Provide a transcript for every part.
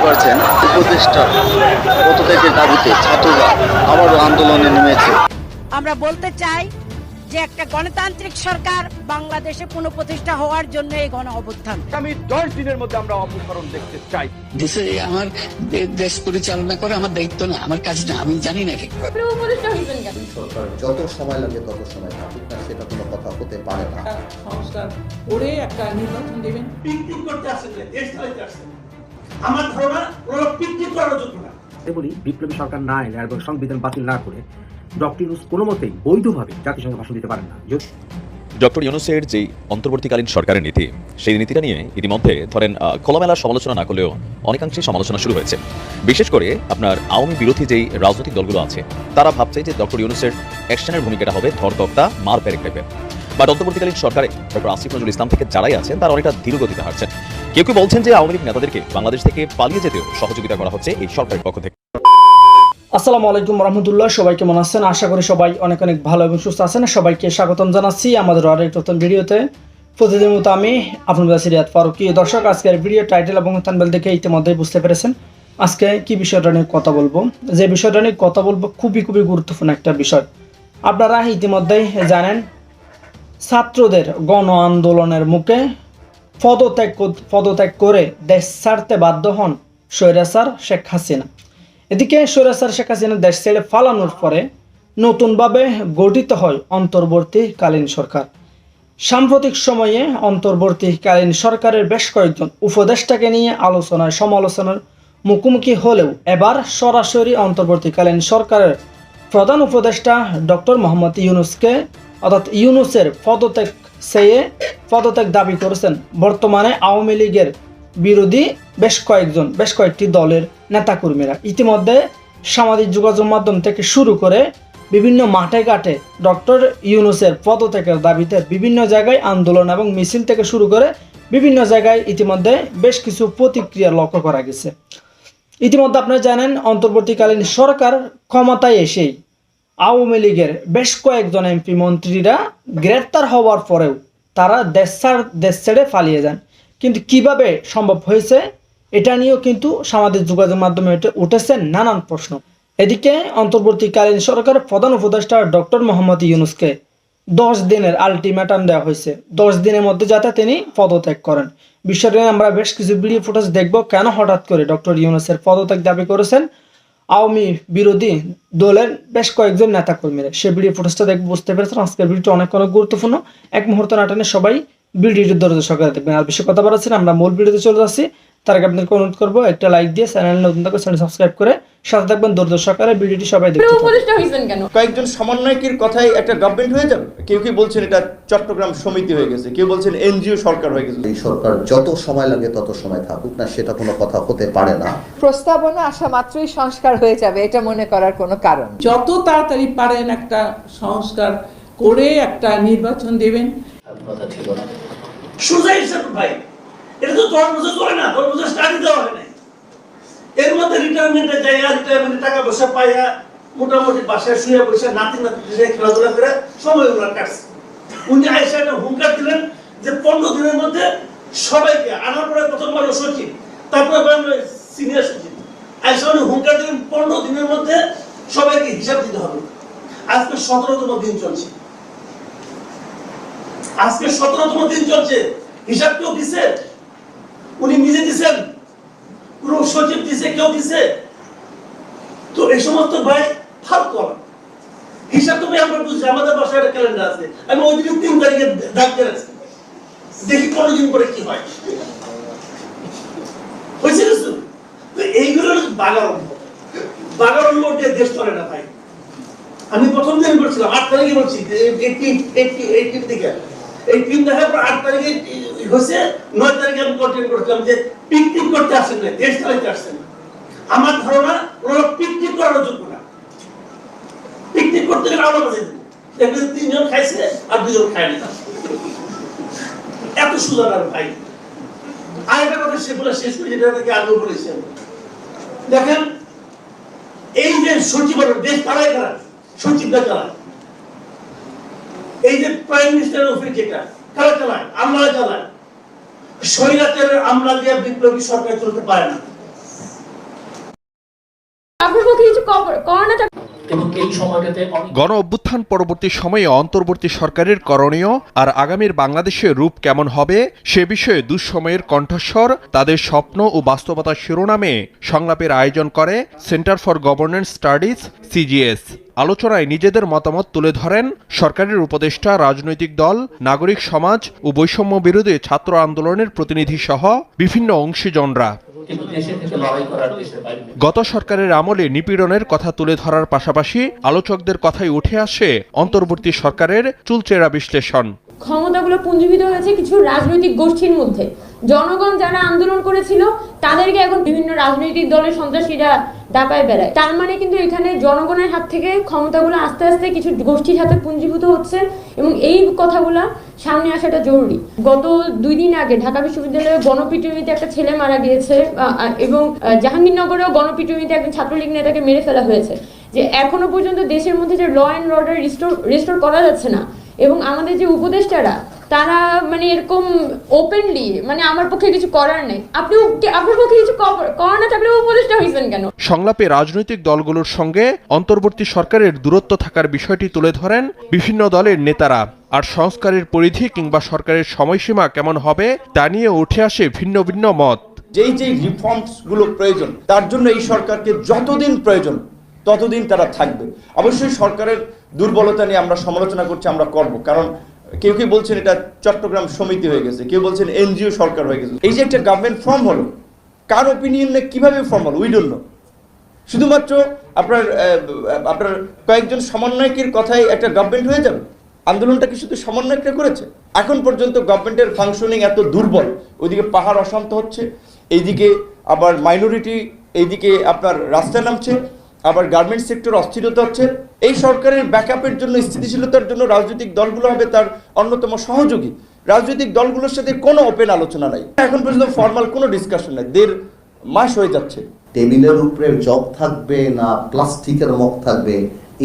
পারছেন উপদেষ্টার পদত্যাগের দাবিতে ছাত্ররা আবারও আন্দোলনে নেমেছে। আমরা বলতে চাই যে একটা গণতান্ত্রিক সরকার বাংলাদেশে পুনঃপ্রতিষ্ঠা হওয়ার জন্য এই গণ অভ্যুত্থান। আমি 10 দিনের মধ্যে আমরা অপসারণ দেখতে চাই। দেশে আমার দেশ পরিচালনা করে আমার দায়িত্ব না, আমার কাজ না, আমি জানি না ঠিক। সরকার যত সময় লাগে তত সময় থাকুক না, সেটা কোনো কথা হতে পারে না। সংস্কার করে একটা নির্বাচন দেবেন। পিকনিক করতে আসেন না, দেশ চালাতে আসেন। আমার ধারণা ওরা পিকনিক করার যোগ্য না। বলি বিপ্লবী সরকার না এলে এবং সংবিধান বাতিল না করে ডক্টর ইউনূস কোনো মতেই বৈধভাবে জাতিসংঘে ভাষণ দিতে পারেন না। ডক্টর ইউনূসের যে অন্তর্বর্তীকালীন সরকারের নীতি, সেই নীতিটা নিয়ে ইতিমধ্যে ধরেন খোলামেলা সমালোচনা না করলেও অনেকাংশে সমালোচনা শুরু হয়েছে। বিশেষ করে আপনার আওয়ামী বিরোধী যেই রাজনৈতিক দলগুলো আছে তারা ভাবছে যে ডক্টর ইউনূসের অ্যাকশনের ভূমিকাটা হবে ধরতক্তা মার প্যারেক টাইপের। বাট অন্তর্বর্তীকালীন সরকারে ডক্টর আসিফ নজরুল ইসলাম থেকে যারাই আছেন তারা অনেকটা ধীরগতিতে হাঁটছেন। কেউ কেউ বলছেন যে আওয়ামী লীগ নেতাদেরকে বাংলাদেশ থেকে পালিয়ে যেতেও সহযোগিতা করা হচ্ছে এই সরকারের পক্ষ থেকে। আসসালামু আলাইকুম রহমতুল্লাহ, সবাই কেমন আছেন? আশা করি সবাই অনেক অনেক ভালো এবং সুস্থ আছেন। সবাইকে স্বাগতম জানাচ্ছি আমাদের আরেক নতুন ভিডিওতে। প্রতিদিন মতো আমি আপনাদের সিরিয়াত ফারুকি। দর্শক, আজকের ভিডিও টাইটেল এবং থাম্বনেল দেখে ইতিমধ্যেই বুঝতে পেরেছেন আজকে কি বিষয়টা নিয়ে কথা বলবো। যে বিষয়টা নিয়ে কথা বলবো খুবই গুরুত্বপূর্ণ একটা বিষয়। আপনারা ইতিমধ্যেই জানেন, ছাত্রদের গণ আন্দোলনের মুখে পদত্যাগ করে দেশ ছাড়তে বাধ্য হন স্বৈরাচার শেখ হাসিনা। এদিকে স্বৈরাচার শেখ হাসিনা দেশ ছেড়ে পালানোর পরে নতুনভাবে গঠিত হয় অন্তর্বর্তীকালীন সরকার। সাম্প্রতিক সময়ে অন্তর্বর্তীকালীন সরকারের বেশ কয়েকজন উপদেষ্টাকে নিয়ে সমালোচনার মুখোমুখি হলেও এবার সরাসরি অন্তর্বর্তীকালীন সরকারের প্রধান উপদেষ্টা ডক্টর মোহাম্মদ ইউনূসকে অর্থাৎ ইউনূসের পদত্যাগ দাবি করেছেন বর্তমানে আওয়ামী লীগের বিরোধী বেশ কয়েকটি দলের নেতাকর্মীরা। ইতিমধ্যে সামাজিক যোগাযোগ মাধ্যম থেকে শুরু করে বিভিন্ন মাঠে ঘাটে ডক্টর ইউনূসের পদত্যাগের দাবিতে বিভিন্ন জায়গায় আন্দোলন এবং মিছিল থেকে শুরু করে বিভিন্ন জায়গায় ইতিমধ্যে বেশ কিছু প্রতিক্রিয়া লক্ষ্য করা গেছে। ইতিমধ্যে আপনারা জানেন, অন্তর্বর্তীকালীন সরকার ক্ষমতায় এসেই আওয়ামী লীগের বেশ কয়েকজন এমপি মন্ত্রীরা গ্রেফতার হওয়ার পরেও তারা দেশ ছেড়ে পালিয়ে যান। কিন্তু কিভাবে সম্ভব হয়েছে এটা নিয়েও কিন্তু সামাজিক যোগাযোগ মাধ্যমে উঠেছে নানান প্রশ্ন। এদিকে অন্তর্বর্তীকালীন সরকারের প্রধান উপদেষ্টা ডক্টর মোহাম্মদ ইউনূসকে 10 দিনের আলটিমেটাম দেওয়া হয়েছে। 10 দিনের মধ্যে যাতে তিনি পদত্যাগ করেন। বিষয়টা নিয়ে আমরা বেশ কিছু ভিডিও ফুটেজ দেখব, কেন হঠাৎ করে ডক্টর ইউনূসের পদত্যাগ দাবি করেছেন আওয়ামী বিরোধী দলের বেশ কয়েকজন নেতাকর্মীরা। সে ভিডিও ফুটেজটা দেখব, বুঝতে পেরেছেন আজকের ভিডিওটা অনেক গুরুত্বপূর্ণ। এক মুহূর্ত না টেনে সবাই ভিডিওটি ধৈর্য সহকারে দেখবেন। আর বেশি কথা বলাচ্ছি না, আমরা মূল ভিডিওতে চলে যাচ্ছি। তার আগে আপনাদেরকে অনুরোধ করবো একটা লাইক দিয়ে চ্যানেল নতুন থাকলে চ্যানেল সাবস্ক্রাইব করে সাথে থাকবেন ধৈর্য সহকারে ভিডিওটি সবাই দেখতে। কয়েকজন সমন্বয়কের কথাই একটা গভর্নমেন্ট হয়ে যাবে। কেউ কেউ বলছেন এটা চট্টগ্রাম সমিতি হয়ে গেছে, কেউ বলছেন এনজিও সরকার হয়ে গেছে। এই সরকার যত সময় লাগে তত সময় থাকুক না, সেটা কোনো কথা হতে পারে না। প্রস্তাবনা আসা মাত্রই সংস্কার হয়ে যাবে এটা মনে করার কোনো কারণ। যত তাড়াতাড়ি পারেন একটা সংস্কার করে একটা নির্বাচন দেবেন। কথা ঠিক না, সোজা হিসাব ভাই, এটা তো 10 বছর চলে না, 10 বছর স্টাডি দেওয়া হয় নাই। এর মধ্যে রিটায়ারমেন্টে যাই, রিটায়ারমেন্টে টাকা পয়সা পাইয়া মোটামুটি বাসায় শুয়ে বসে নাতি খেলাধুলা করে সময়গুলো কাটছে। উনি আইসা একটা হুঙ্কার দিলেন যে 15 দিনের মধ্যে সবাইকে আনার পরে প্রথমবার সচিব, তারপরে সিনিয়র সচিব আইসা উনি হুঙ্কার দিলেন 15 দিনের মধ্যে সবাইকে হিসাব দিতে হবে। আজকে 17তম দিন চলছে, হিসাব কেউ দিছে? উনি নিজে দিচ্ছেন, কোন সচিব দিছে, কেউ দিছে? তো এই সমস্ত ভাই ফালতু হিসাব তো আমরা বুঝছি। আমাদের বাসায় একটা ক্যালেন্ডার আছে, আমি ওই দিন 3 তারিখে দাগ দিয়ে রাখছি, দেখি 15 দিন পরে কি হয়। হয়েছে কিছু? তো এইগুলো বাগারম্ভ দিয়ে দেশ চলে না ভাই। আমি প্রথম দিন বলছিলাম 8 তারিখে বলছি এই টিম দেখার পর 8 তারিখে হয়েছে, 9 তারিখে আমি কন্টেন্ট করছিলাম যে পিকনিক করতে আসেন না, দেশ চালাতে আসেন না। আমার ধারণা ওরা পিকনিক করার যোগ্য না। পিকনিক করতে গেলে আলো বাজে দেখবেন 3 জন খাইছে আর 2 জন খায়নি। এত সুন্দর আর ভাই। আর একটা কথা সেগুলো শেষ করে যেটা থেকে আগে বলেছেন, দেখেন এই যে সচিব দেশ চালায় কারা? সচিবরা চালায়। এই যে প্রাইম মিনিস্টারের অফিস যেটা কারা চালায়? আমলা চালায়। স্বৈরাচারের আমলা দিয়ে বিপ্লবী সরকার চলতে পারে না। আপনার পক্ষে কিছু করোনা গণ অভ্যুত্থান পরবর্তী সময়ে অন্তর্বর্তী সরকারের করণীয় আর আগামীর বাংলাদেশের রূপ কেমন হবে সে বিষয়ে দুঃসময়ের কণ্ঠস্বর তাদের স্বপ্ন ও বাস্তবতা শিরোনামে সংলাপের আয়োজন করে centre for governance studies CGS. আলোচনায় নিজেদের মতামত তুলে ধরেন সরকারের উপদেষ্টা, রাজনৈতিক দল, নাগরিক সমাজ ও বৈষম্য বিরোধী ছাত্র আন্দোলনের প্রতিনিধি সহ বিভিন্ন অংশীজনরা। গত সরকারের আমলে নিপীড়নের কথা তুলে ধরার পাশাপাশি আলোচকদের কথাই উঠে আসে অন্তর্বর্তী সরকারের চুলচেরা বিশ্লেষণ। ক্ষমতাগুলো পুঞ্জীভূত হয়েছে কিছু রাজনৈতিক গোষ্ঠীর মধ্যে। জনগণ যারা আন্দোলন করেছিল তাদেরকে এখন বিভিন্ন রাজনৈতিক দলের সন্ত্রাসীরা দাপায় বেড়ায়। তার মানে কিন্তু এখানে জনগণের হাত থেকে ক্ষমতাগুলো আস্তে আস্তে কিছু গোষ্ঠীর হাতে পুঞ্জীভূত হচ্ছে এবং এই কথাগুলো সামনে আসাটা জরুরি। গত 2 দিন আগে ঢাকা বিশ্ববিদ্যালয়ে গণপিটুনিতে একটা ছেলে মারা গিয়েছে এবং জাহাঙ্গীরনগরেও গণপিটুনিতে একজন ছাত্রলীগ নেতাকে মেরে ফেলা হয়েছে। যে এখনো পর্যন্ত দেশের মধ্যে যে ল অ্যান্ড অর্ডার রিস্টোর করা যাচ্ছে না এবং আমাদের যে উপদেষ্টারা তারা মানে এরকম ওপেনলি মানে আমার পক্ষে কিছু করার নেই, আপনার পক্ষে কিছু করার না থাকলে উপদেষ্টা হয়েছেন কেন? সংলাপে রাজনৈতিক দলগুলোর সঙ্গে অন্তর্বর্তী সরকারের দূরত্ব থাকার বিষয়টি তুলে ধরেন বিভিন্ন দলের নেতারা। আর সংস্কারের পরিধি কিংবা সরকারের সময়সীমা কেমন হবে তা নিয়ে উঠে আসে ভিন্ন ভিন্ন মত। যেই রিফর্মস গুলো প্রয়োজন তার জন্য এই সরকারকে যতদিন প্রয়োজন ততদিন তারা থাকবে। অবশ্যই সরকারের দুর্বলতা নিয়ে আমরা সমালোচনা করছি, আমরা করব, কারণ কেউ কেউ বলছেন এটা চট্টগ্রাম সমিতি হয়ে গেছে, কেউ বলছেন এনজিও সরকার হয়ে গেছে। এই যে একটা গভর্নমেন্ট ফর্ম হলো, কার ওপিনিয়নে কিভাবে ফর্ম হলো উই ডোন্ট নো। শুধুমাত্র আপনার কয়েকজন সমন্বয়কের কথাই একটা গভর্নমেন্ট হয়ে যাবে? আন্দোলনটা কি শুধু সমন্বয়করা করেছে? এখন পর্যন্ত গভর্নমেন্টের ফাংশনিং এত দুর্বল, ওইদিকে পাহাড় অশান্ত হচ্ছে, এইদিকে আবার মাইনরিটি, এইদিকে আপনার রাস্তায় নামছে, আবার গার্মেন্টস সেক্টর অস্থিরতা হচ্ছে। এই সরকারের ব্যাকআপের জন্য, স্থিতিশীলতার জন্য রাজনৈতিক দলগুলো হবে তার অন্যতম সহযোগী। রাজনৈতিক দলগুলোর সাথে কোনো ওপেন আলোচনা নাই, এখন পর্যন্ত ফর্মাল কোনো ডিসকাশন নাই, 1.5 মাস হয়ে যাচ্ছে। টেবিলের উপরে জগ থাকবে না প্লাস্টিকের মগ থাকবে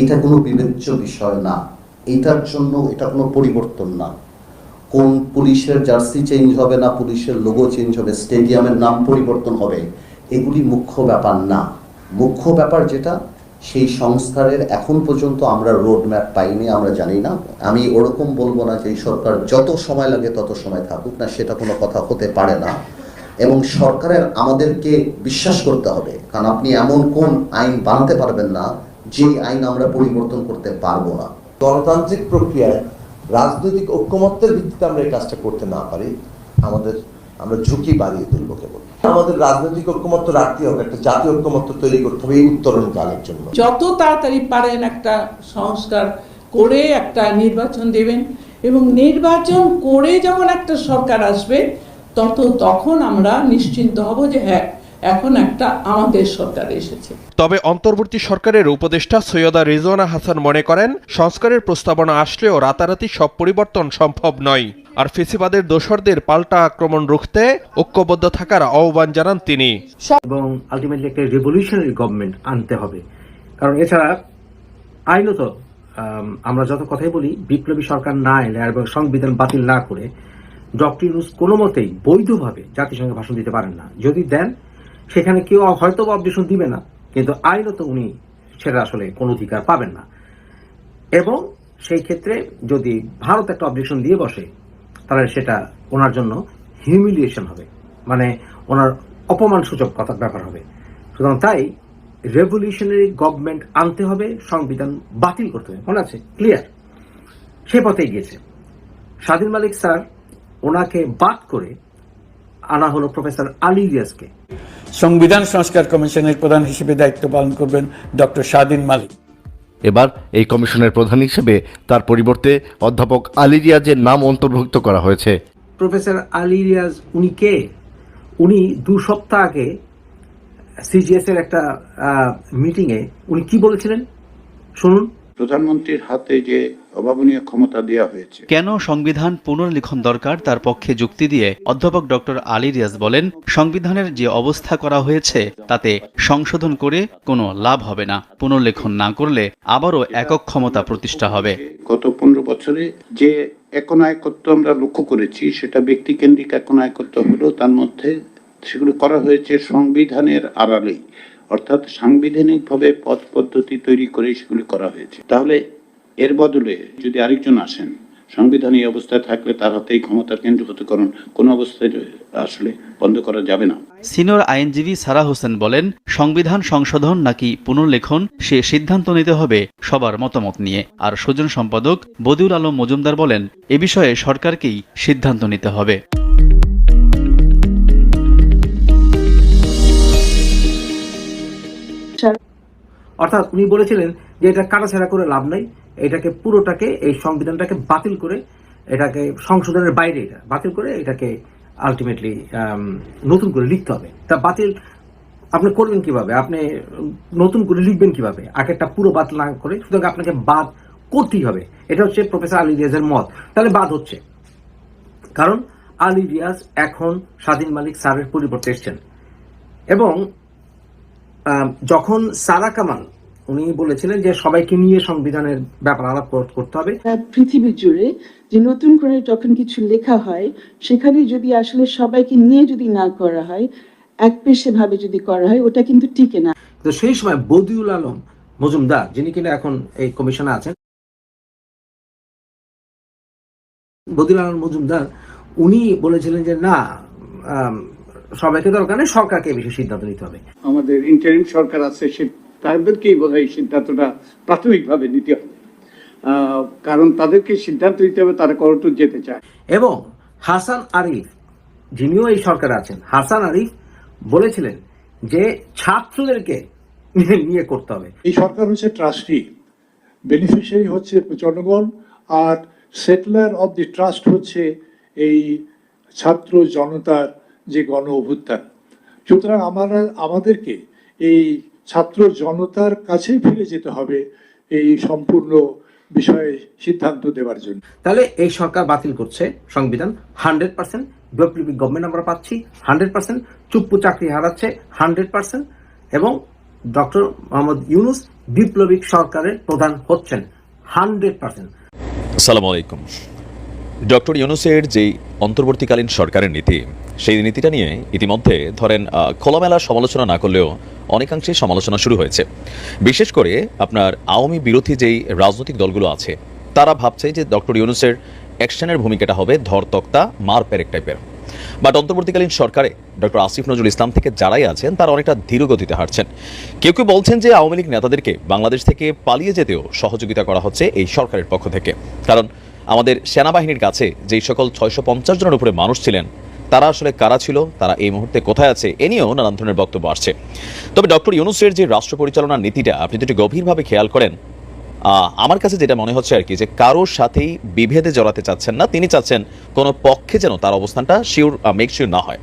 এটা কোনো বিবেচ্য বিষয় না। এটার জন্য এটা কোনো পরিবর্তন না। কোন পুলিশের জার্সি চেঞ্জ হবে না, পুলিশের লোগো চেঞ্জ হবে, স্টেডিয়ামের নাম পরিবর্তন হবে, এগুলি মুখ্য ব্যাপার না। মুখ্য ব্যাপার যেটা, সেই সংস্কারের এখন পর্যন্ত আমরা রোড ম্যাপ পাইনি, আমরা জানি না। আমি ওরকম বলবো না যে এই সরকার যত সময় লাগে তত সময় থাকুক না, সেটা কোনো কথা হতে পারে না। এবং সরকারের আমাদেরকে বিশ্বাস করতে হবে, কারণ আপনি এমন কোন আইন বানাতে পারবেন না যে আইন আমরা পরিবর্তন করতে পারবো না। গণতান্ত্রিক প্রক্রিয়ায় রাজনৈতিক ঐক্যমত্যের ভিত্তিতে আমরা এই কাজটা করতে না পারি, আমরা ঝুঁকি বাড়িয়ে তুলবো। কেবল আমাদের রাজনৈতিক ঐক্যমত্য রাখতে হবে, একটা জাতীয় ঐক্যমত্য তৈরি করতে হবে এই উত্তরণকালের জন্য। যত তাড়াতাড়ি পারেন একটা সংস্কার করে একটা নির্বাচন দেবেন এবং নির্বাচন করে যখন একটা সরকার আসবে তখন আমরা নিশ্চিন্ত হব যে হ্যাঁ এখন একটা আমাদের সরকার এসেছে। তবে অন্তর্বর্তী সরকারের উপদেষ্টা সৈয়দা রিজওয়ানা হাসান মনে করেন সংস্কারের প্রস্তাবনা আসলেও রাতারাতি সব পরিবর্তন সম্ভব নয়। আর ফেসিবাদের দোসরদের পাল্টা আক্রমণ রুখতে ঐক্যবদ্ধ থাকার আহ্বান জানান তিনি। এবং আলটিমেটলি একটা রেভলিউশনারি গভর্নমেন্ট আনতে হবে, কারণ এছাড়া আইনত আমরা যত কথাই বলি বিপ্লবী সরকার না এলে এবং সংবিধান বাতিল না করে ডক্টর ইউনূস কোনো মতেই বৈধভাবে জাতিসংঘে ভাষণ দিতে পারেন না। যদি দেন সেখানে কেউ হয়তো অবজেকশন দিবে না, কিন্তু আইনত উনি সেটা আসলে কোনো অধিকার পাবেন না। এবং সেই ক্ষেত্রে যদি ভারত একটা অবজেকশন দিয়ে বসে তাহলে সেটা ওনার জন্য হিউমিলিয়েশন হবে, মানে ওনার অপমানসূচক কথার ব্যাপার হবে। সুতরাং তাই রেভলিউশনারি গভর্নমেন্ট আনতে হবে, সংবিধান বাতিল করতে হবে, মনে আছে ক্লিয়ার, সে পথেই গিয়েছে। স্বাধীন মালিক স্যার ওনাকে বাদ করে আনা হলো প্রফেসর আলী রিয়াজকে। সংবিধান সংস্কার কমিশনের প্রধান হিসেবে দায়িত্ব পালন করবেন ডক্টর স্বাধীন মালিক। এবার এই কমিশনের প্রধান হিসেবে তার পরিবর্তে অধ্যাপক আলী রিয়াজের নাম অন্তর্ভুক্ত করা হয়েছে। প্রফেসর আলী রিয়াজ উনি কে? উনি 2 সপ্তাহ আগে সিজিএস এর একটা মিটিংয়ে উনি কি বলেছিলেন শুনুন। প্রধানমন্ত্রীর হাতে যে অভাবনীয় ক্ষমতা দেওয়া হয়েছে, কেন সংবিধান পুনর্লিখন দরকার তার পক্ষে যুক্তি দিয়ে অধ্যাপক ডক্টর আলী রিয়াজ বলেন, সংবিধানের যে অবস্থা করা হয়েছে তাতে সংশোধন করে কোনো লাভ হবে না, পুনর্লেখন না করলে আবারও একক ক্ষমতা প্রতিষ্ঠা হবে। গত 15 বছরে যে একনায়কত্ব আমরা লক্ষ্য করেছি সেটা ব্যক্তিকেন্দ্রিক একনায়কত্ব হলো, তার মধ্যে সেগুলো করা হয়েছে সংবিধানের আড়ালেই, অর্থাৎ সাংবিধানিকভাবে পথ পদ্ধতি তৈরি করে সেগুলি করা হয়েছে। তাহলে এর বদলে যদি আরেকজন আসেন, সংবিধান এই অবস্থায় থাকলে তার হাতে এই ক্ষমতার কেন্দ্রীভূতকরণ কোনো অবস্থায় আসলে বন্ধ করা যাবে না। সিনিয়র আইনজীবী সারা হোসেন বলেন, সংবিধান সংশোধন নাকি পুনর্লেখন সে সিদ্ধান্ত নিতে হবে সবার মতামত নিয়ে। আর সুজন সম্পাদক বদিউল আলম মজুমদার বলেন, এ বিষয়ে সরকারকেই সিদ্ধান্ত নিতে হবে। অর্থাৎ উনি বলেছিলেন যে এটা কাটাছেঁড়া করে লাভ নাই, এটাকে পুরোটাকে এই সংবিধানটাকে বাতিল করে এটাকে সংশোধনের বাইরে এটা বাতিল করে এটাকে আলটিমেটলি নতুন করে লিখতে হবে। তা বাতিল আপনি করবেন কিভাবে, আপনি নতুন করে লিখবেন কিভাবে, আগেরটা পুরো বাতিল না করে? সুতরাং আপনাকে বাদ করতেই হবে। এটা হচ্ছে প্রফেসর আলী রিয়াজের মত। তাহলে বাদ হচ্ছে, কারণ আলী রিয়াজ এখন স্বাধীন মালিক স্যারের পরিবর্তে এসছেন। এবং যখন সারা কামাল উনি বলেছিলেন যে সবাইকে নিয়ে সংবিধানের ব্যাপার আলাপ করতে হবে। পৃথিবী জুড়ে যে নতুন করে যখন কিছু লেখা হয়, সেখানে যদি আসলে সবাইকে নিয়ে যদি না করা হয়, একপেশে ভাবে যদি করা হয়, ওটা কিন্তু টিকে না। তো সেই সময় বদিউল আলম মজুমদার, যিনি কিনা এখন এই কমিশনে আছেন, বদিউল আলম মজুমদার উনি বলেছিলেন যে না, সবাইকে দরকার নেই, সরকারকে বেশি সিদ্ধান্ত নিতে হবে। আমাদের ইন্টারিম সরকার আছে, তাদেরকেই বোধহয় সিদ্ধান্তটা প্রাথমিকভাবে নিতে হবে, কারণ তাদেরকে সিদ্ধান্ত নিতে হবে তারা কতটুকু যেতে চায়। এবং হাসান আরিফ, যিনিও এই সরকারে আছেন, হাসান আরিফ বলেছিলেন যে ছাত্রদেরকে নিয়ে করতে হবে। এই সরকার হচ্ছে ট্রাস্টি, বেনিফিশিয়ারি হচ্ছে জনগণ, আর সেটলার অব দি ট্রাস্ট হচ্ছে এই ছাত্র জনতার যে গণ অভ্যুত্থান। সুতরাং আমাদেরকে এই ছাত্র জনতার কাছেই ফিরে যেতে হবে এই সম্পূর্ণ বিষয়ে সিদ্ধান্ত দেওয়ার জন্য। তাহলে এই সরকার বাতিল করছে সংবিধান 100%, বিপ্লবী গভর্নমেন্ট আমরা পাচ্ছি 100%, চুপ্পু চাকরি হারাচ্ছে 100%, এবং ডক্টর মোহাম্মদ ইউনূস বিপ্লবী সরকারের প্রধান হচ্ছেন 100%। আসসালামু আলাইকুম। ডক্টর ইউনূসের যেই অন্তর্বর্তীকালীন সরকারের নীতি, সেই নীতিটা নিয়ে ইতিমধ্যে ধরেন খোলামেলা সমালোচনা না করলেও অনেকাংশেই সমালোচনা শুরু হয়েছে। বিশেষ করে আপনার আওয়ামী বিরোধী যেই রাজনৈতিক দলগুলো আছে, তারা ভাবছে যে ডক্টর ইউনূসের অ্যাকশনের ভূমিকাটা হবে ধরতক্তা মার পেরেক টাইপের। বাট অন্তর্বর্তীকালীন সরকারে ডক্টর আসিফ নজরুল ইসলাম থেকে যারাই আছেন তারা অনেকটা ধীর গতিতে হাঁটছেন। কেউ কেউ বলছেন যে আওয়ামী লীগ নেতাদেরকে বাংলাদেশ থেকে পালিয়ে যেতেও সহযোগিতা করা হচ্ছে এই সরকারের পক্ষ থেকে। কারণ আমাদের সেনাবাহিনীর কাছে যেই সকল 650 জনের উপরে মানুষ ছিলেন, তারা আসলে কারা ছিল, তারা এই মুহূর্তে কোথায় আছে, এ নিয়েও নানান ধরনের বক্তব্য আসছে। তবে ডক্টর ইউনূসের যে রাষ্ট্র পরিচালনার নীতিটা আপনি যদি গভীরভাবে খেয়াল করেন, আমার কাছে যেটা মনে হচ্ছে আর কি, যে কারোর সাথেই বিভেদে জড়াতে চাচ্ছেন না। তিনি চাচ্ছেন কোনো পক্ষে যেন তার অবস্থানটা মেক শিওর না হয়,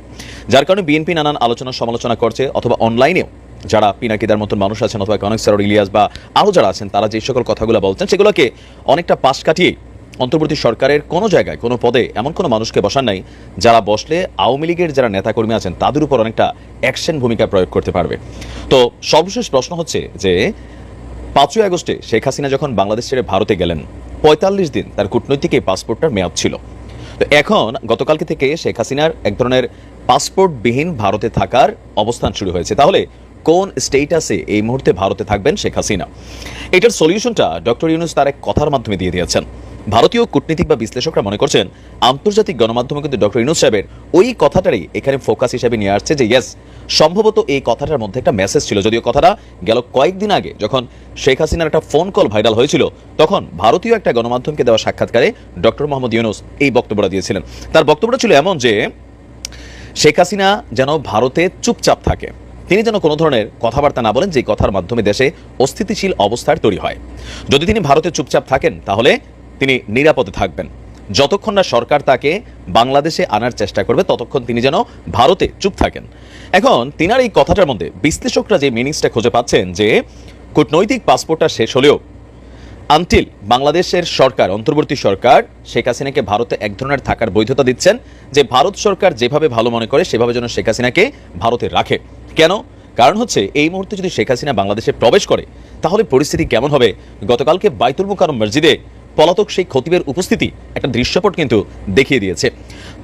যার কারণে বিএনপি নানান আলোচনা সমালোচনা করছে, অথবা অনলাইনেও যারা পিনাকিদার মতন মানুষ আছেন, অথবা কনক স্যার, ইলিয়াস বা আরও যারা আছেন, তারা যে সকল কথাগুলো বলছেন সেগুলোকে অনেকটা পাশ কাটিয়ে অন্তর্বর্তী সরকারের কোনো জায়গায় কোনো পদে এমন কোনো মানুষকে বসান নাই যারা বসলে আওয়ামী লীগের যারা নেতাকর্মী আছেন তাদের উপর অনেকটা অ্যাকশন ভূমিকা প্রয়োগ করতে পারবে। তো সর্বশেষ প্রশ্ন হচ্ছে যে 5ই আগস্টে শেখ হাসিনা যখন বাংলাদেশ ছেড়ে ভারতে গেলেন, 45 দিন তার কূটনৈতিক এই পাসপোর্টটার মেয়াদ ছিল। তো এখন গতকালকে থেকে শেখ হাসিনার এক ধরনের পাসপোর্টবিহীন ভারতে থাকার অবস্থান শুরু হয়েছে। তাহলে কোন স্টেটাসে এই মুহূর্তে ভারতে থাকবেন শেখ হাসিনা? এটার সলিউশনটা ডক্টর ইউনূস তার এক কথার মাধ্যমে দিয়ে দিয়েছেন। ভারতীয় কূটনীতিক বা বিশ্লেষকরা মনে করছেন আন্তর্জাতিক গণমাধ্যমে কিন্তু ডক্টর ইউনূস সাহেবের ওই কথাটারই এখানে ফোকাস হিসেবে নিয়ে আসছে, যে ইয়েস, সম্ভবত এই কথাটার মধ্যে একটা মেসেজ ছিল। যদিও কথাটা গেল কয়েকদিন আগে যখন শেখ হাসিনার একটা ফোন কল ভাইরাল হয়েছিল, তখন ভারতীয় একটা গণমাধ্যমকে দেওয়া সাক্ষাৎকারে ডক্টর মোহাম্মদ ইউনূস এই বক্তব্যটা দিয়েছিলেন। তার বক্তব্যটা ছিল এমন যে শেখ হাসিনা যেন ভারতে চুপচাপ থাকে, তিনি যেন কোনো ধরনের কথাবার্তা না বলেন যে কথার মাধ্যমে দেশে অস্থিতিশীল অবস্থার তৈরি হয়। যদি তিনি ভারতে চুপচাপ থাকেন তাহলে তিনি নিরাপদে থাকবেন। যতক্ষণ না সরকার তাকে বাংলাদেশে আনার চেষ্টা করবে ততক্ষণ তিনি যেন ভারতে চুপ থাকেন। এখন তিনার এই কথাটার মধ্যে বিশ্লেষকরা যে মিনিংসটা খুঁজে পাচ্ছেন যে কূটনৈতিক পাসপোর্টটা শেষ হলেও আনটিল বাংলাদেশের সরকার, অন্তর্বর্তী সরকার শেখ হাসিনাকে ভারতে এক ধরনের থাকার বৈধতা দিচ্ছেন, যে ভারত সরকার যেভাবে ভালো মনে করে সেভাবে যেন শেখ হাসিনাকে ভারতে রাখে। কেন? কারণ হচ্ছে এই মুহূর্তে যদি শেখ হাসিনা বাংলাদেশে প্রবেশ করে তাহলে পরিস্থিতি কেমন হবে? গতকালকে বাইতুল মুকাররম মসজিদে পলাতক সেই খতিবের উপস্থিতি একটা দৃশ্যপট কিন্তু দেখিয়ে দিয়েছে।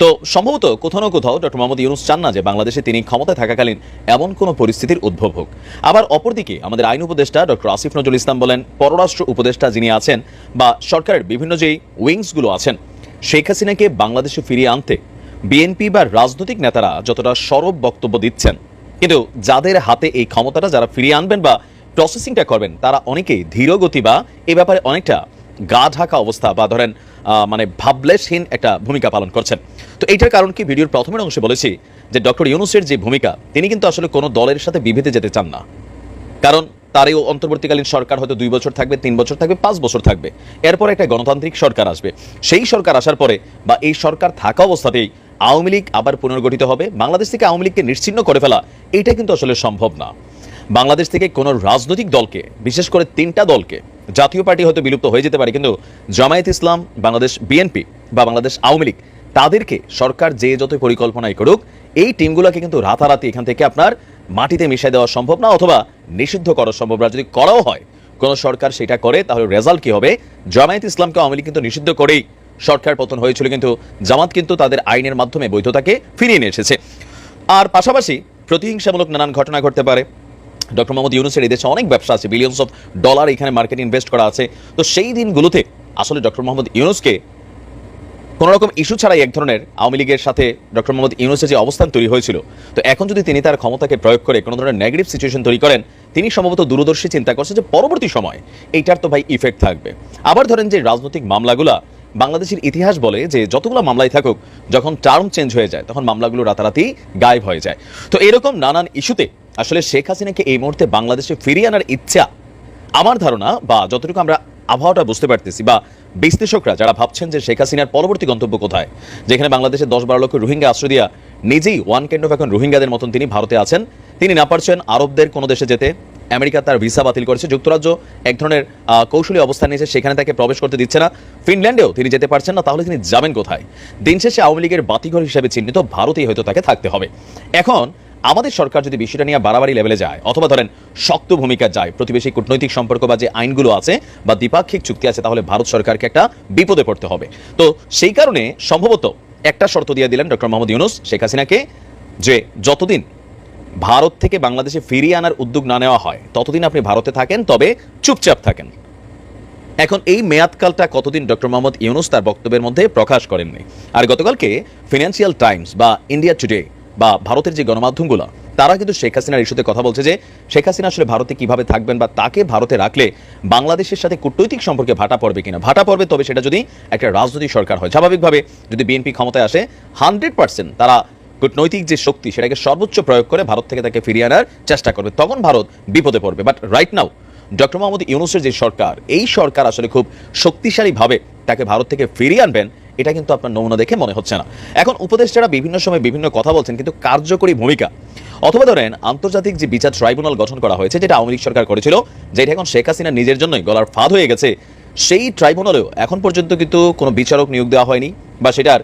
তো সম্ভবত কোথাও না কোথাও ডক্টর মোহাম্মদ ইউনূস চান না যে বাংলাদেশে তিনি ক্ষমতায় থাকাকালীন এমন কোনো পরিস্থিতির উদ্ভব হোক। আবার অপরদিকে আমাদের আইন উপদেষ্টা ডক্টর আসিফ নজরুল ইসলাম বলেন, পররাষ্ট্র উপদেষ্টা যিনি আছেন বা সরকারের বিভিন্ন যেই উইংসগুলো আছেন, শেখ হাসিনাকে বাংলাদেশে ফিরিয়ে আনতে বিএনপি বা রাজনৈতিক নেতারা যতটা সরব বক্তব্য দিচ্ছেন, কিন্তু যাদের হাতে এই ক্ষমতাটা যারা ফিরিয়ে আনবেন বা প্রসেসিংটা করবেন তারা অনেকেই ধীরগতি বা এ ব্যাপারে অনেকটা গা ঢাকা অবস্থা বা ধরেন মানে ভাবলেশহীন একটা ভূমিকা পালন করছেন। তো এইটার কারণ কি, ভিডিওর প্রথমের অংশে বলেছি যে ডক্টর ইউনূসের যে ভূমিকা, তিনি কিন্তু আসলে কোনো দলের সাথে বিভেদে যেতে চান না। কারণ তার এই অন্তর্বর্তীকালীন সরকার হয়তো 2 বছর থাকবে, 3 বছর থাকবে, 5 বছর থাকবে, এরপর একটা গণতান্ত্রিক সরকার আসবে। সেই সরকার আসার পরে বা এই সরকার থাকা অবস্থাতেই আওয়ামী লীগ আবার পুনর্গঠিত হবে। বাংলাদেশ থেকে আওয়ামী লীগকে নিশ্চিহ্ন করে ফেলা এইটা কিন্তু আসলে সম্ভব না। বাংলাদেশ থেকে কোনো রাজনৈতিক দলকে, বিশেষ করে 3টা দলকে, জাতীয় পার্টি হয়তো বিলুপ্ত হয়ে যেতে পারে, কিন্তু জামায়াত ইসলাম, বাংলাদেশ বিএনপি বা বাংলাদেশ আওয়ামী লীগ, তাদেরকে সরকার যে যত পরিকল্পনাই করুক, এই টিমগুলোকে কিন্তু রাতারাতি এখান থেকে আপনার মাটিতে মিশিয়ে দেওয়া সম্ভব না, অথবা নিষিদ্ধ করা সম্ভব না। যদি করাও হয়, কোন সরকার সেটা করে, তাহলে রেজাল্ট কি হবে? জামায়াত ইসলামকে আওয়ামী লীগ কিন্তু নিষিদ্ধ করেই সরকার পতন হয়েছিল, কিন্তু জামাত কিন্তু তাদের আইনের মাধ্যমে বৈধতাকে ফিরিয়ে নিয়ে এসেছে। আর পাশাপাশি প্রতিহিংসামূলক নানান ঘটনা ঘটতে পারে। ডক্টর মোহাম্মদ ইউনূসের এই দেশে অনেক ব্যবসা আছে, বিলিয়নস অফ ডলার এখানে মার্কেটে ইনভেস্ট করা আছে। তো সেই দিনগুলোতে আসলে ডক্টর মোহাম্মদ ইউনূসকে কোনো রকম ইস্যু ছাড়াই এক ধরনের আওয়ামী লীগের সাথে ডক্টর মোহাম্মদ ইউনূসের যে অবস্থান তৈরি হয়েছিল, তো এখন যদি তিনি তার ক্ষমতাকে প্রয়োগ করে কোনো ধরনের নেগেটিভ সিচুয়েশন তৈরি করেন, তিনি সম্ভবত দূরদর্শী চিন্তা করছেন যে পরবর্তী সময় এইটার তো ভাই ইফেক্ট থাকবে। আবার ধরেন যে রাজনৈতিক মামলাগুলা, বাংলাদেশের ইতিহাস বলে যে যতগুলো মামলাই থাকুক, যখন টার্ম চেঞ্জ হয়ে যায় তখন মামলাগুলো রাতারাতি গায়েব হয়ে যায়। তো এরকম নানান ইস্যুতে আসলে শেখ হাসিনাকে এই মুহূর্তে বাংলাদেশে ফিরিয়ে আনার ইচ্ছা, আমার ধারণা বা যতটুকু আমরা আবহাওয়াটা বুঝতে পারতেছি, বা বিশ্লেষকরা যারা ভাবছেন যে শেখ হাসিনার পরবর্তী গন্তব্য কোথায়, যেখানে বাংলাদেশে 10-12 লক্ষ রোহিঙ্গা আশ্রয় দিয়া নিজেই ওয়ান কাইন্ড অফ এখন রোহিঙ্গাদের মতন তিনি ভারতে আছেন, তিনি না পারছেন আরবদের কোনো দেশে যেতে, আমেরিকা তার ভিসা বাতিল করেছে, যুক্তরাজ্য এক ধরনের কৌশলী অবস্থান নিয়েছে, সেখানে তাকে প্রবেশ করতে দিচ্ছে না, ফিনল্যান্ডেও তিনি যেতে পারছেন না, তাহলে তিনি যাবেন কোথায়? দিন শেষে আওয়ামী লীগের বাতিঘর হিসেবে চিহ্নিত ভারতেই হয়তো তাকে থাকতে হবে। এখন আমাদের সরকার যদি বিষয়টা নিয়ে বাড়াবাড়ি লেভেলে যায়, অথবা ধরেন শক্ত ভূমিকা যায়, প্রতিবেশী কূটনৈতিক সম্পর্ক বা যে আইনগুলো আছে বা দ্বিপাক্ষিক চুক্তি আছে, তাহলে ভারত সরকারকে একটা বিপদে পড়তে হবে। তো সেই কারণে সম্ভবত একটা শর্ত দিয়ে দিলেন ডক্টর মোহাম্মদ ইউনূস শেখ হাসিনাকে, যে যতদিন ভারত থেকে বাংলাদেশে ফিরিয়ে আনার উদ্যোগ না নেওয়া হয় ততদিন আপনি ভারতে থাকেন, তবে চুপচাপ থাকেন। এখন এই মেয়াদকালটা কতদিন ডক্টর মোহাম্মদ ইউনূস তার বক্তব্যের মধ্যে প্রকাশ করেননি। আর গতকালকে ফিনান্সিয়াল টাইমস বা ইন্ডিয়া টুডে বা ভারতের যে গণমাধ্যমগুলো, তারা কিন্তু শেখ হাসিনার ইস্যুতে কথা বলছে যে শেখ হাসিনা আসলে ভারতে কিভাবে থাকবেন বা তাকে ভারতে রাখলে বাংলাদেশের সাথে কূটনৈতিক সম্পর্কে ভাটা পড়বে কিনা। ভাটা পড়বে, তবে সেটা যদি একটা রাজনৈতিক সরকার হয়। স্বাভাবিকভাবে যদি বিএনপি ক্ষমতায় আসে, 100% তারা কূটনৈতিক যে শক্তি সেটাকে সর্বোচ্চ প্রয়োগ করে ভারত থেকে তাকে ফিরিয়ে আনার চেষ্টা করবে, তখন ভারত বিপদে পড়বে। But right now doctor Mohammad ইউনূসের যে সরকার, এই সরকার আসলে খুব শক্তিশালীভাবে তাকে ভারত থেকে ফিরিয়ে আনবেন, এটা কিন্তু আপনার নমুনা দেখে মনে হচ্ছে না। এখন উপদেষ্টারা বিভিন্ন সময় বিভিন্ন কথা বলছেন, কিন্তু কার্যকরী ভূমিকা, অথবা ধরেন আন্তর্জাতিক যে বিচার ট্রাইব্যুনাল গঠন করা হয়েছে, যেটা আওয়ামী লীগ সরকার করেছিল, যেটা এখন শেখ হাসিনা নিজের জন্যই গলার ফাঁদ হয়ে গেছে, সেই ট্রাইব্যুনালেও এখন পর্যন্ত কিন্তু কোনো বিচারক নিয়োগ দেওয়া হয়নি, বা সেটার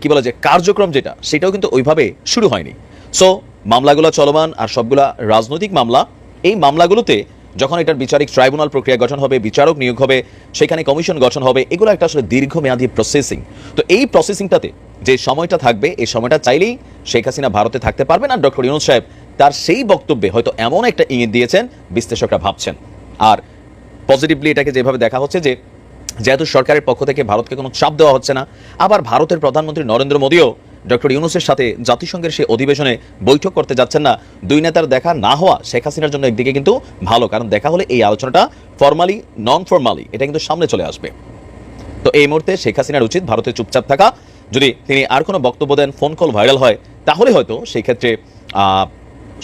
কি বলা যায় কার্যক্রম যেটা, সেটাও কিন্তু ওইভাবে শুরু হয়নি। সো মামলাগুলো চলমান, আর সবগুলা রাজনৈতিক মামলা। এই মামলাগুলোতে যখন এটার বিচারিক ট্রাইব্যুনাল প্রক্রিয়া গঠন হবে, বিচারক নিয়োগ হবে, সেখানে কমিশন গঠন হবে, এগুলো একটা আসলে দীর্ঘমেয়াদী প্রসেসিং। তো এই প্রসেসিংটাতে যে সময়টা থাকবে, এই সময়টা চাইলেই শেখ হাসিনা ভারতে থাকতে পারবেন। আর ডক্টর ইউনূস সাহেব তার সেই বক্তব্যে হয়তো এমন একটা ইঙ্গিত দিয়েছেন, বিশ্লেষকরা ভাবছেন। আর পজিটিভলি এটাকে যেভাবে দেখা হচ্ছে যে যেহেতু সরকারের পক্ষ থেকে ভারতকে কোনো চাপ দেওয়া হচ্ছে না, আবার ভারতের প্রধানমন্ত্রী নরেন্দ্র মোদীও ডক্টর ইউনূসের সাথে জাতিসংঘের সেই অধিবেশনে বৈঠক করতে যাচ্ছেন না। দুই নেতার দেখা না হওয়া শেখ হাসিনার জন্য একদিকে কিন্তু ভালো, কারণ দেখা হলে এই আলোচনাটা ফরমালি নন ফরমালি এটা কিন্তু সামনে চলে আসবে। তো এই মুহূর্তে শেখ হাসিনার উচিত ভারতে চুপচাপ থাকা। যদি তিনি আর কোনো বক্তব্য দেন, ফোন কল ভাইরাল হয়, তাহলে হয়তো সেই ক্ষেত্রে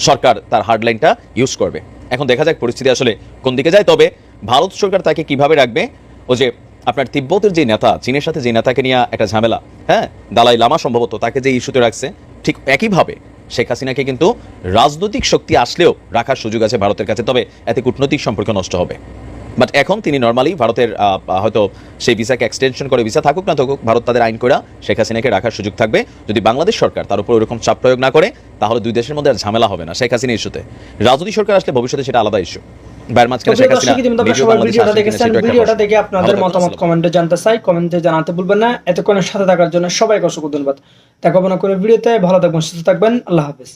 সরকার তার হার্ডলাইনটা ইউজ করবে। এখন দেখা যাক পরিস্থিতি আসলে কোন দিকে যায়। তবে ভারত সরকার তাকে কিভাবে রাখবে, ও যে আপনার তিব্বতের যে নেতা, চীনের সাথে যে নেতাকে নিয়ে একটা ঝামেলা, হ্যাঁ, দালাই লামা সম্ভবত তাকে যে ইস্যুতে রাখছে, ঠিক একইভাবে শেখ হাসিনাকে কিন্তু রাজনৈতিক শক্তি আসলেও রাখার সুযোগ আছে ভারতের কাছে, তবে এতে কূটনৈতিক সম্পর্ক নষ্ট হবে। বাট এখন তিনি নর্মালি ভারতের হয়তো সেই ভিসাকে এক্সটেনশন করে, ভিসা থাকুক না থাকুক, ভারত তাদের আইন করে শেখ হাসিনাকে রাখার সুযোগ থাকবে। যদি বাংলাদেশ সরকার তার উপর ওরকম চাপ প্রয়োগ না করে, তাহলে দুই দেশের মধ্যে আর ঝামেলা হবে না শেখ হাসিনা ইস্যুতে। রাজনৈতিক সরকার আসলে ভবিষ্যতে সেটা আলাদা ইস্যু। ভাইয়ের মাঝখানে শেখ হাসিনা নিজ বাংলাদেশে ভিডিওটা আসেন কিনা দেখেছেন, সেটাও একটা ভিডিওটা প্রশ্ন। দেখে আপনাদের ভালো মতামত থাকবেন। কমেন্টে জানতে চাই, কমেন্টে জানাতে ভুলবেন না। এতক্ষণের সাথে থাকার জন্য সবাইকে অসংখ্য ধন্যবাদ। দেখা হবে না করে ভিডিওতে, ভালো থাকবেন, সুস্থ থাকবেন, আল্লাহ হাফেজ।